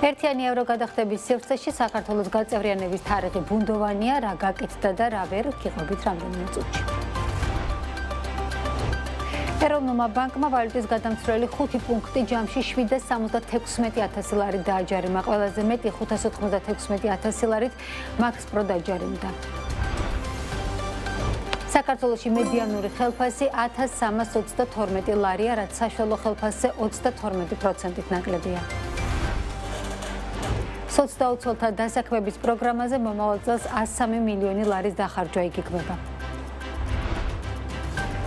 ერთიანი ევროგადახდების სივრცეში საქართველოს გაწევრიანების თარიღი ბუნდოვანია, რა გაკეთდა და რა ვერ გიყვებით რამდენიმე წუთში. ეროვნულმა ბანკმა ვალუტის გადამცვლელი 5 პუნქტი ჯამში 776,000 ლარით დააჯარიმა, ყველაზე მეტი 596,000 ლარით მაქსპრო დაჯარიმდა. საქართველოში მედიანური ხელფასი 1322 ლარია, რაც საშუალო ხელფასზე 32%-ით ნაკლებია. სოცდაუცველთა დასაქმების პროგრამაზე მომავალ წელს 103 მილიონი ლარის დახარჯვა იგეგმება.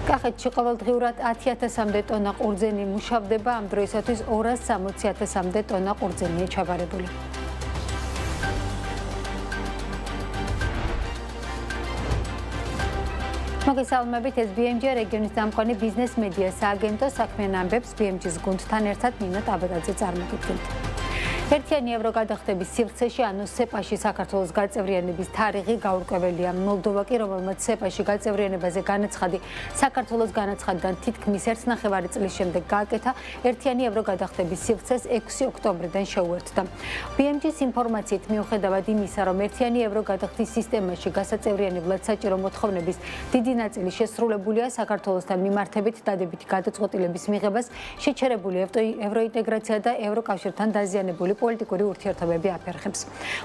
კახეთში ყოველდღიურად 10,000-მდე ტონა ყურძენი მუშავდება, ამ დროისათვის 260,000-მდე ტონა ყურძენია ჩაბარებული. მოგესალმებით, ეს BMG რეგიონის წამყვანი ბიზნეს მედია სააგენტო საქმიან ამბებს BMG-ს გუნდთან ერთად ნინო ტაბედაძე წარმოგიდგენთ. ერთიანი ევროგადახდების სივრცეში, ანუ სეპაში საქართველოს გაწევრიანების თარიღი გაურკვეველია. მოლდოვა კი, რომელმაც სეპაში გაწევრიანებაზე განაცხადი საქართველოს განაცხადიდან თითქმის 1,5 წლის შემდეგ გააკეთა, ერთიანი ევროგადახდების სივრცეს 6 ოქტომბრიდან შეუერთდა. BMG-ს ინფორმაციით მიუხედავად იმისა, რომ ერთიანი ევროგადახდის სისტემაში გასაწევრიანებლად საჭირო მოთხოვნების დიდი ნაწილი შესრულებულია, საქართველოსთან მიმართებით დადებითი გადაწყვეტილების მიღებას შეჩერებული ევროინტეგრაცია და ევროკავშირთან დაზიანებული პოლიტიკური ურთიერთობები აფერხებს.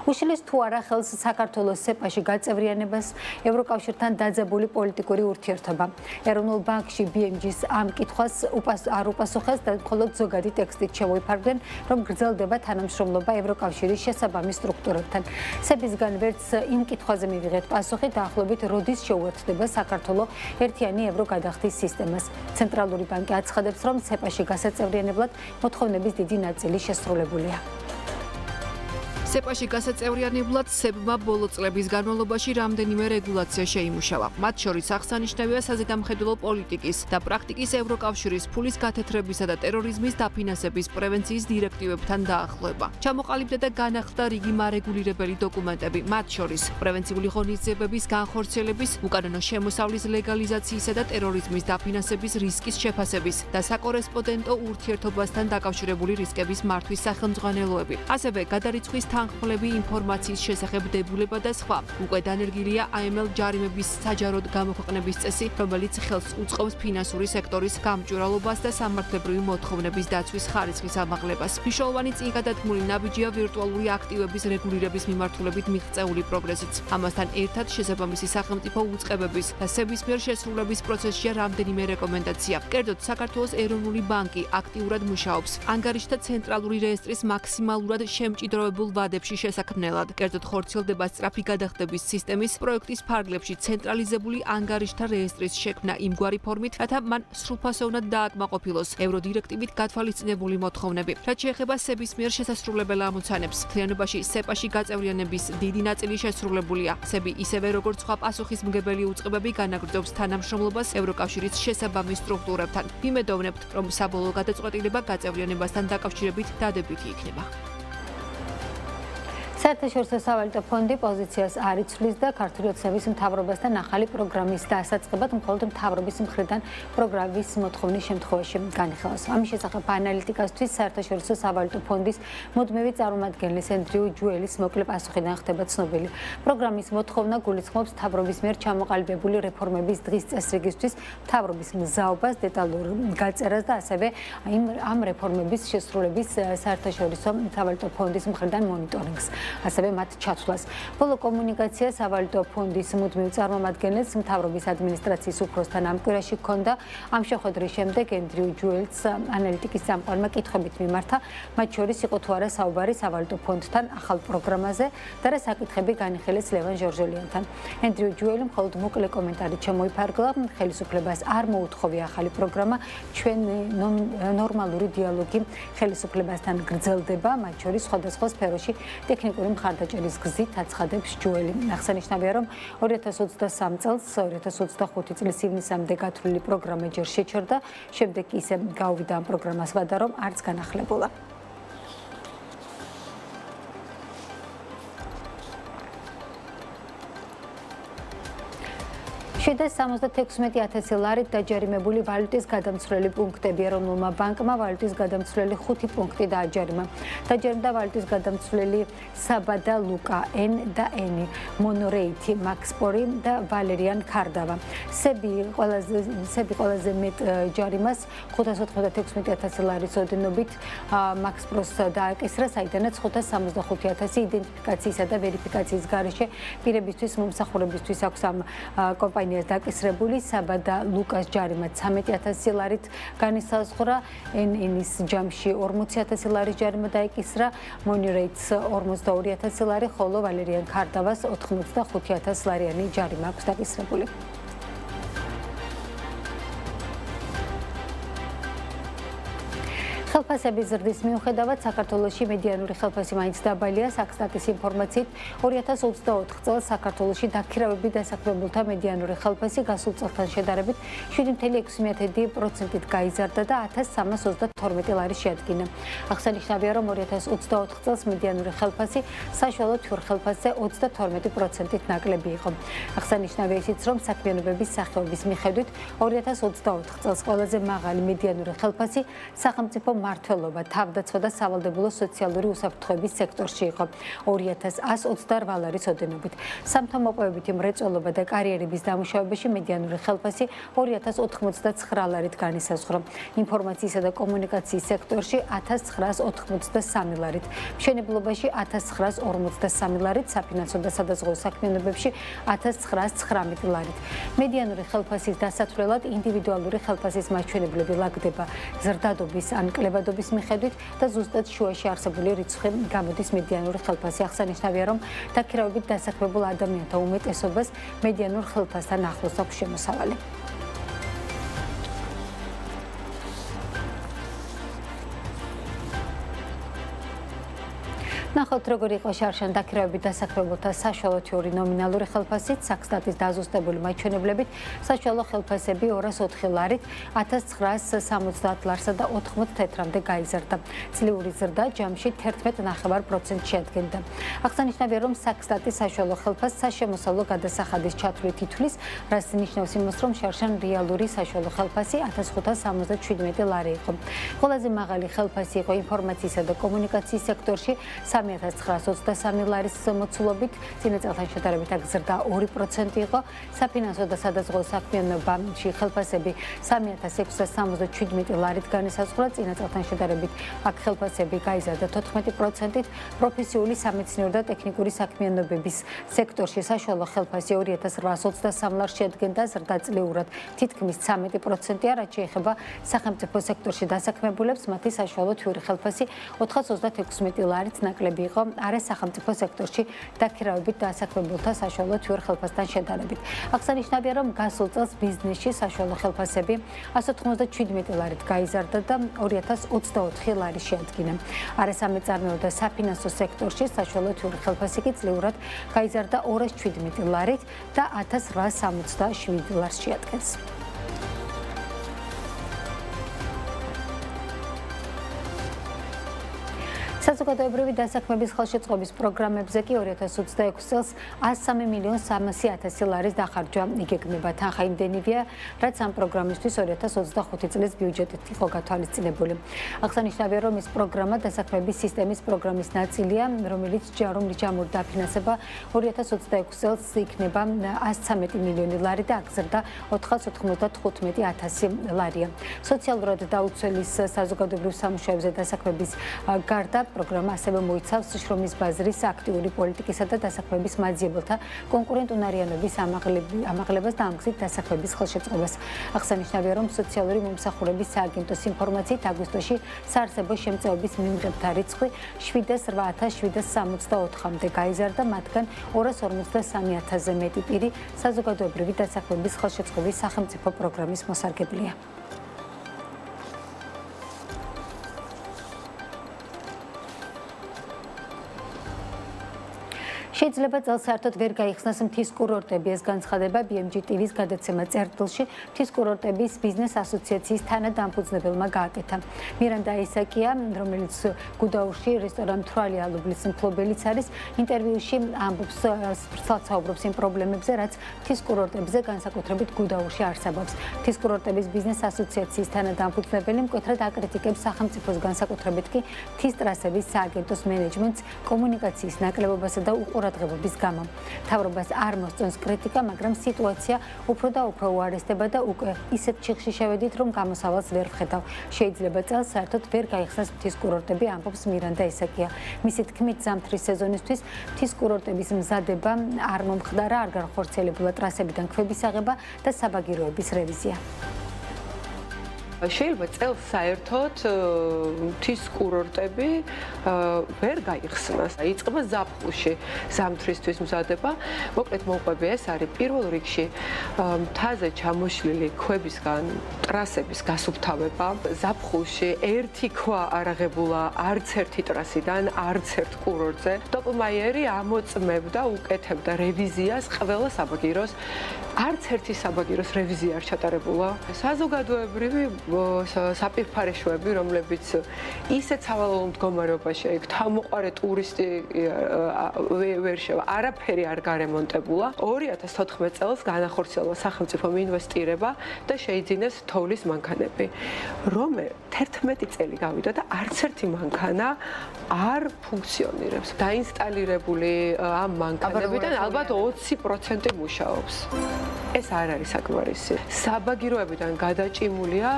უშლის თუ არა ხელს საქართველოს სეპაში გაწევრიანებას ევროკავშირთან დაძაბული პოლიტიკური ურთიერთობა. ეროვნულ ბანკში BMG-ს ამ კითხვას არ უპასუხეს და მხოლოდ ზოგადი ტექსტით შემოიფარგლენ, რომ გრძელდება თანამშრომლობა ევროკავშირის შესაბამის სტრუქტურებთან. სეპისგან ვერც იმ კითხვაზე მივიღეთ პასუხი, დაახლოებით როდის შეუერთდება საქართველო ერთიანი ევროგადახდის სისტემას. ცენტრალური ბანკი აცხადებს, რომ სეპაში გასაწევრიანებლად მოთხოვნების დიდი ნაწილი შესრულებულია. სეპაში გასაწევრიანებლად სებმა ბოლო წლების განმავლობაში რამდენიმე რეგულაცია შეიმუშავა. მათ შორის აღსანიშნავია საზედამხედველო პოლიტიკის და პრაქტიკის ევროკავშირის ფულის გათეთრებისა და ტერორიზმის დაფინანსების პრევენციის დირექტივებთან დაახლოება. ჩამოყალიბდა და განახლდა რიგი მარეგულირებელი დოკუმენტები, მათ შორის პრევენციული ღონისძიებების განხორციელების, უკანონო შემოსავლის ლეგალიზაციისა და ტერორიზმის დაფინანსების რისკის შეფასების და საკორესპონდენტო ურთიერთობასთან დაკავშირებული რისკების მართვის სახელმძღვანელოები. ასევე გადარიცხვის თანხმლები, ინფორმაციის შესახებ დებულება და სხვა. უკვე დანერგილია AML ჯარიმების საჯაროდ გამოქვეყნების წესი, რომელიც ხელს უწყობს ფინანსური სექტორის გამჭვირვალობას და სამართლებრივი მოთხოვნების დაცვის ხარისხის ამაღლებას. მნიშვნელოვანი წინგადადგმული ნაბიჯია ვირტუალური აქტივების რეგულირების მიმართულებით მიღწეული პროგრესიც. ამასთან ერთად შესაბამისი სახელმწიფო უწყებების და სეპის მიერ შესრულების პროცესშია რამდენიმე რეკომენდაცია. კერძოდ, საქართველოს ეროვნული ბანკი აქტიურად მუშაობს ანგარიშთა ცენტრალური რეესტრის მაქსიმალურად შემჭიდროვებულ ვადებში შესაქმნელად. კერძოდ, ხორციელდება სწრაფი გადახდების სისტემის პროექტის ფარგლებში ცენტრალიზებული ანგარიშთა რეესტრის შექმნა იმგვარი ფორმით, რათა მან სრულფასოვნად დააკმაყოფილოს ევროდირექტივით გათვალისწინებული მოთხოვნები. რაც შეეხება სეპის მიერ შესასრულებელ ამოცანებს, მთლიანობაში სეპაში გაწევრიანების დიდი ნაწილი შესრულებულია. სეპი ისევე როგორც სხვა პასუხისმგებელი უწყებები განაგრძობს თანამშრომლობას ევროკავშირის შესაბამის სტრუქტურებთან. ვიმედოვნებთ, რომ საბოლოო გადაწყვეტილება გაწევრიანებასთან დაკავშირებით დადებითი იქნება. საერთაშორისო სავალუტო ფონდი პოზიციას არ იცვლის და ქართული ოცნების მთავრობასთან ახალი პროგრამის დასაწყებად მხოლოდ მთავრობის მხრიდან პროგრამის მოთხოვნის შემთხვევაში განიხილავს. ამის შესახებ ანალიტიკასთვის საერთაშორისო სავალუტო ფონდის მუდმივი წარმომადგენლის ენდრიუ ჯუელის მოკლე პასუხიდან ხდება ცნობილი. პროგრამის მოთხოვნა გულისხმობს მთავრობის მიერ ჩამოყალიბებული რეფორმების დღის წესრიგისთვის მთავრობის მზაობას, დეტალურ გაწერას და ასევე ამ რეფორმების შესრულების საერთაშორისო სავალუტო ფონდის მხრიდან მონიტორინგს. ასევე მათ ჩათვლას. ბოლო კომუნიკაცია სავალუტო ფონდის მუდმივ წარმომადგენელს მთავრობის ადმინისტრაციის უფროსთან ამ კვირაში ჰქონდა. ამ შეხვედრის შემდეგ ენდრიუ ჯუელს ანალიტიკის წამყვანმა კითხვებით მიმართა, მათ შორის იყო თუ არა საუბარი სავალუტო ფონდთან ახალ პროგრამაზე და რა საკითხები განიხილეს ლევან ჟორჟელიანთან. ენდრიუ ჯუელი მხოლოდ მოკლე კომენტარით შემოიფარგლა, ხელისუფლებას არ მოუთხოვია ახალი პროგრამა, ჩვენ ნორმალური დიალოგი ხელისუფლებასთან გრძელდება, მათ შორის სხვადასხვა სფეროში ტექნიკური მხარდაჭერის გზით აცხადებს ჯუელი. აღსანიშნავია, რომ 2023 წელს 2025 წლის ივნისამდე გათვლილი პროგრამა ჯერ შეჩერდა, შემდეგ ისე გაუვიდა ამ პროგრამას ვადა, რომ არც განახლებულა. 776,000 ლარით დაჯერიმებული ვალუტის გადამცვლელი პუნქტები. ეროვნულმა ბანკმა ვალუტის გადამცვლელი 5 პუნქტი დააჯერიმა. დაჯერიმდა ვალუტის გადამცვლელი საბადა ლუკა, ენ და ენი, მონორეითი, მაქსპორი და ვალერიან ქარდავა. სები ყველაზე მეტ ჯარიმას 596,000 ლარის ოდენობით მაქსპროს დააკისრა, საიდანაც 565,000 იდენტიფიკაციისა და ვერიფიკაციის გარეშე პირებისთვის მომსახურებისთვის აქვს ამ კომპანიას დაკისრებული. საბადა ლუკას ჯარიმა 13,000 ლარით განისაზღვრა, ენის ჯამში 40,000 ლარის ჯარიმა დაიკისრა, მონირეითს 42,000 ლარი, ხოლო ვალერიან ქარდავას 85,000 ლარიანი ჯარიმა აქვს დაკისრებული. ხელფასების ზრდის მიუხედავად საქართველოში მედიანური ხელფასი მაინც დაბალია. საქსტატის ინფორმაციით 2024 წელს საქართველოში დაქირავებით დასაქმებულთა მედიანური ხელფასი გასულ წელთან შედარებით 7,6%-ით გაიზარდა და 1,332 ლარი შეადგინა. აღსანიშნავია, რომ 2024 წელს მედიანური ხელფასი საშუალო თვარ ხელფასზე 32%-ით ნაკლები იყო. აღსანიშნავია ისიც, რომ საქმიანობების სახეობის მიხედვით 2024 წელს ყველაზე მაღალი მედიანური ხელფასი სახელმწიფო მმართველობა, თავდაცვა და სავალდებულო სოციალური უსაფრთხოების სექტორში იყო 2128 ლარის ოდენობით. სამთო მოპოვებითი მრეწველობა და კარიერების დამუშავებაში მედიანური ხელფასი 2089 ლარით განისაზღვრა. ინფორმაციისა და კომუნიკაციის სექტორში 1983 ლარით, მშენებლობაში 1953 ლარით, საფინანსო და სადაზღვევო საქმიანობებში 1919 ლარით. მედიანური ხელფასის დასათვლელად ინდივიდუალური ხელფასის მაჩვენებლები ლაგდება ზრდადობის ან კლებადობის მიხედვით და ზუსტად შუაში არსებული რიცხვი გამოდის მედიანური ხელფასი. აღსანიშნავია, რომ დაქირავებით დასაქმებულ ადამიანთა უმეტესობას მედიანურ ხელფასთან ახლოს აქვს შემოსავალი. ნახოთ, როგორი იყო შარშან დაქირავებით დასაქმებულთა საშუალო თვიური ნომინალური ხელფასით. საქსტატის დაზუსტებული მაჩვენებლებით საშუალო ხელფასები 204 ლარით 1970 ლარსა და 80 თეთრამდე გაიზარდა. წლიური ზრდა ჯამში 11,9% შეადგენდა. აღსანიშნავია, რომ საქსტატის საშუალო ხელფასს საშემოსავლო გადასახადის ჩათვლით ითვლის, რაც ნიშნავს იმას, რომ შარშან რეალური საშუალო ხელფასი 1577 ლარი იყო. ყველაზე მაღალი ხელფასი იყო ინფორმაციისა და კომუნიკაციის სექტორში 3,923 ლარის მოცულობით, წინა წელთან შედარებით აქ ზრდა 2% იყო. საფინანსო და სადაზღვევო საქმიანობაში ხელფასები 3,677 ლარით განისაზღვრა, წინა წელთან შედარებით აქ ხელფასები გაიზარდა 14%-ით. პროფესიული სამეცნიერო და ტექნიკური საქმიანობების სექტორში საშუალო ხელფასი 2,823 ლარს შეადგენდა, ზრდა წლიურად თითქმის 13%-ია, რაც შეეხება სახელმწიფო სექტორში დასაქმებულებს, მათი საშუალო თვიური ხელფასი 436 ლარით ნაკლები იყო არასახელმწიფო სექტორში დაქირავებით დასაქმებულთა საშუალო თვარ ხელფასთან შედარებით. აღსანიშნავია, რომ გასულ წელს ბიზნესში საშუალო ხელფასები 197 ლარით გაიზარდა და 2024 ლარი შეადგინა. არასამეწარმეო და საფინანსო სექტორში საშუალო თვარი ხელფასი კი წლიურად გაიზარდა 217 ლარით და 1867 ლარს შეადგენს. საზოგადოებრივი დასაქმების ხელშეწყობის პროგრამებზე კი 2026 წელს 103,300,000 ლარის დახარჯვა იგეგმება. თანხა იმდენივია, რაც ამ პროგრამისთვის 2025 წლის ბიუჯეტით იყო გათვალისწინებული. აღსანიშნავია, რომ ეს პროგრამა დასაქმების სისტემის პროგრამის ნაწილია, რომელიც ჯამური დაფინანსება 2026 წელს იქნება 113 მილიონი ლარი და აღზრდა 495,000 ლარია. სოციალურად დაუცველის საზოგადოებრივ სამუშაოებზე დასაქმების გარდა პროგრამა ასევე მოიცავს შრომის ბაზრის აქტიური პოლიტიკისა და დასაქმების მაძიებელთა კონკურენტუნარიანობის ამაღლებას და ამ გზით დასაქმების ხელშეწყობას. აღსანიშნავია, რომ სოციალური მომსახურების სააგენტოს ინფორმაციით აგვისტოში საარსებო შემწეობის მიმღებთა რიცხვი 708,764-მდე გაიზარდა, მათგან 253,000-ზე მეტი პირი საზოგადოებრივი დასაქმების ხელშეწყობის სახელმწიფო პროგრამის მოსარგებლია. შეიძლება წელს საერთოდ ვერ გაიხსნას მთის კურორტები. ეს განცხადება BMG TV-ს გადაცემა წერტილში მთის კურორტების ბიზნეს ასოციაციის თანადამფუძნებელმა გააკეთა. მირანდა ისაკია, რომელიც გუდაურში რესტორან თვალი ალუბლის მფლობელიც არის, ინტერვიუში ამბობს, საუბრობს იმ პრობლემებზე, რაც მთის კურორტებზე, განსაკუთრებით გუდაურში არსებობს. მთის კურორტების ბიზნეს ასოციაციის თანადამფუძნებელი მკვეთრად აკრიტიკებს სახელმწიფოს, განსაკუთრებით კი მთის ტრასების სააგენტოს მენეჯმენტს კომუნიკაციის ნაკლებობასა და ყურადღებობის გამო. მთავრობას არ მოსწონს კრიტიკა, მაგრამ სიტუაცია უფრო და უფრო უარესდება და უკვე ისეთ ჩიხში შევედით, რომ გამოსავალს ვერ ვხედავ. შეიძლება წელს საერთოდ ვერ გაიხსნას მთის კურორტები, ამბობს მირანდა ისაკია. მისი თქმით, ზამთრის სეზონისთვის მთის კურორტების მზადება არ მომხდარა, არ განხორციელებულა ტრასებიდან ქვების აღება და საბაგიროების რევიზია. შეიძლება წელს საერთოდ მთის კურორტები ვერ გაიხსნას. იწყება ზაფხულში ზამთრისთვის მზადება. მოკლედ მოუყვები ეს არის პირველ რიგში მთაზე ჩამოშლილი ქვებისგან ტრასების გასუფთავება. ზაფხულში ერთი ქვა არ აღებულა არც ერთი ტრასიდან, არც ერთ კურორტზე. ტოპმაიერი ამოწმებდა, უკეთებდა რევიზიას ყველა საბაგიროს. არც ერთი საბაგიროს რევიზია არ ჩატარებულა. საზოგადოებრივი საპირფარეშოები, რომლებიც ისეთ სავალალო მდგომარეობაში იქ თავმოყარე ტურისტი ვერ შევა, არაფერი არ გარემონტებულა. 2014 წელს განახორციელა სახელმწიფომ ინვესტირება და შეიძინეს თოვლის მანქანები. რომე 11 წელი გავიდა და არც ერთი მანქანა არ ფუნქციონირებს. დაინსტალირებული ამ მანქანებიდან ალბათ 20% მუშაობს. ეს არ არის საკმარისი. საბაგიროებიდან გადაჭიმულია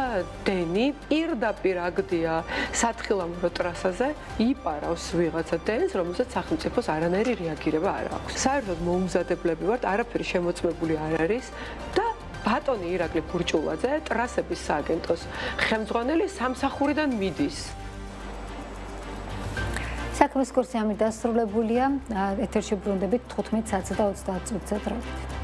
დენი, პირდაპირ აგდია სათხილამურო ტრასაზე, იპარავს ვიღაცა დენს, რომელსაც სახელმწიფოს არანაირი რეაგირება არ აქვს. საერთოდ მოუმზადებლები ვართ, არაფერი შემოწმებული არ არის და ბატონი ირაკლი ბურჭულაძე, ტრასების სააგენტოს ხელმძღვანელი სამსახურიდან მიდის. საქმის კურსი ამით დასრულებულია. ეთერში ბრუნდებით 15 საათსა და 30 წუთზე.